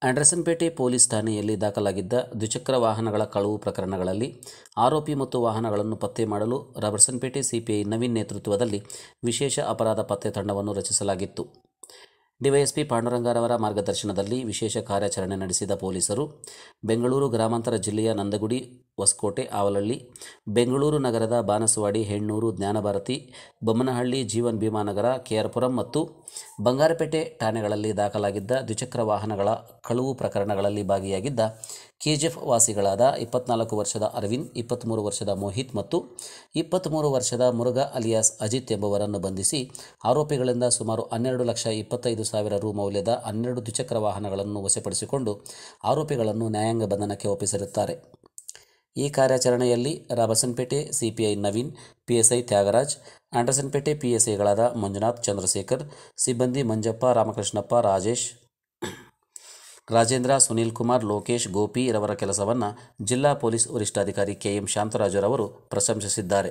Andersonpet police ಠಾಣೆಯಲ್ಲಿ ದಾಖಲಾಗಿದ್ದ ದ್ವಿಚಕ್ರ ವಾಹನಗಳ ಕಳವು ಪ್ರಕರಣಗಳಲ್ಲಿ ಆರೋಪಿ ಮತ್ತು ವಾಹನಗಳನ್ನು ಪತ್ತೆ ಮಾಡಲು ರಬರ್ಸನ್ಪೇಟೆ ಸಿಪಿಐ ನವೀನ್ ನೇತೃತ್ವದಲ್ಲಿ ವಿಶೇಷ ಅಪರಾಧ ಪತ್ತೆ ತಂಡವನ್ನು ರಚಿಸಲಾಗಿತ್ತು. ಡಿವೈಎಸ್ಪಿ ಪಾಂಡುರಂಗರವರ ಮಾರ್ಗದರ್ಶನದಲ್ಲಿ ವಿಶೇಷ ಕಾರ್ಯಾಚರಣೆ ನಡೆಸಿದ ಪೊಲೀಸರು ಬೆಂಗಳೂರು ಗ್ರಾಮಾಂತರ ಜಿಲ್ಲೆಯ ನಂದಗುಡಿ, ಹೊಸಕೋಟೆ, ಆವಲಹಳ್ಳಿ, ಬೆಂಗಳೂರು ನಗರದ ಬಾನಸವಾಡಿ, ಹೆಣ್ಣೂರು, ಜ್ಞಾನಭಾರತಿ, ಬೊಮ್ಮನಹಳ್ಳಿ, ಜೀವನ್ ಭೀಮಾನಗರ, ಕೆಆರ್ ಪುರಂ ಮತ್ತು ಬಂಗಾರಪೇಟೆ ಠಾಣೆಗಳಲ್ಲಿ ದಾಖಲಾಗಿದ್ದ ದ್ವಿಚಕ್ರ ವಾಹನಗಳ ಕಳವು ಪ್ರಕರಣಗಳಲ್ಲಿ ಭಾಗಿಯಾಗಿದ್ದ ಕೆಜಿಎಫ್ ವಾಸಿಗಳಾದ 24 ವರ್ಷದ ಅರವಿಂದ್, 23 ವರ್ಷದ ಮೋಹಿತ್ ಮತ್ತು 23 ವರ್ಷದ ಮುರುಘಾ ಅಲಿಯಾಸ್ ಅಜಿತ್ ಎಂಬುವರನ್ನು ಬಂಧಿಸಿ ಆರೋಪಿಗಳಿಂದ ಸುಮಾರು 12,25,000 ರು ಮೌಲ್ಯದ 12 ದ್ವಿಚಕ್ರ ವಾಹನಗಳನ್ನು ವಶಪಡಿಸಿಕೊಂಡು ಆರೋಪಿಗಳನ್ನು ನ್ಯಾಯಾಂಗ ಬಂಧನಕ್ಕೆ ಒಪ್ಪಿಸಿರುತ್ತಾರೆ. ಈ ಕಾರ್ಯಾಚರಣೆಯಲ್ಲಿ ರಬರ್ಸನ್ಪೇಟೆ ಸಿಪಿಐ ನವೀನ್, ಪಿಎಸ್ಐ ತ್ಯಾಗರಾಜ್, ಆಂಡರ್ಸನ್ಪೇಟೆ ಪಿಎಸ್ಐಗಳಾದ ಮಂಜುನಾಥ್, ಚಂದ್ರಶೇಖರ್, ಸಿಬ್ಬಂದಿ ಮಂಜಪ್ಪ, ರಾಮಕೃಷ್ಣಪ್ಪ, ರಾಜೇಶ್, ರಾಜೇಂದ್ರ, ಸುನೀಲ್ ಕುಮಾರ್, ಲೋಕೇಶ್, ಗೋಪಿ ರವರ ಕೆಲಸವನ್ನು ಜಿಲ್ಲಾ ಪೊಲೀಸ್ ವರಿಷ್ಠಾಧಿಕಾರಿ ಕೆಎಂ ಶಾಂತರಾಜುರವರು ಪ್ರಶಂಸಿಸಿದ್ದಾರೆ.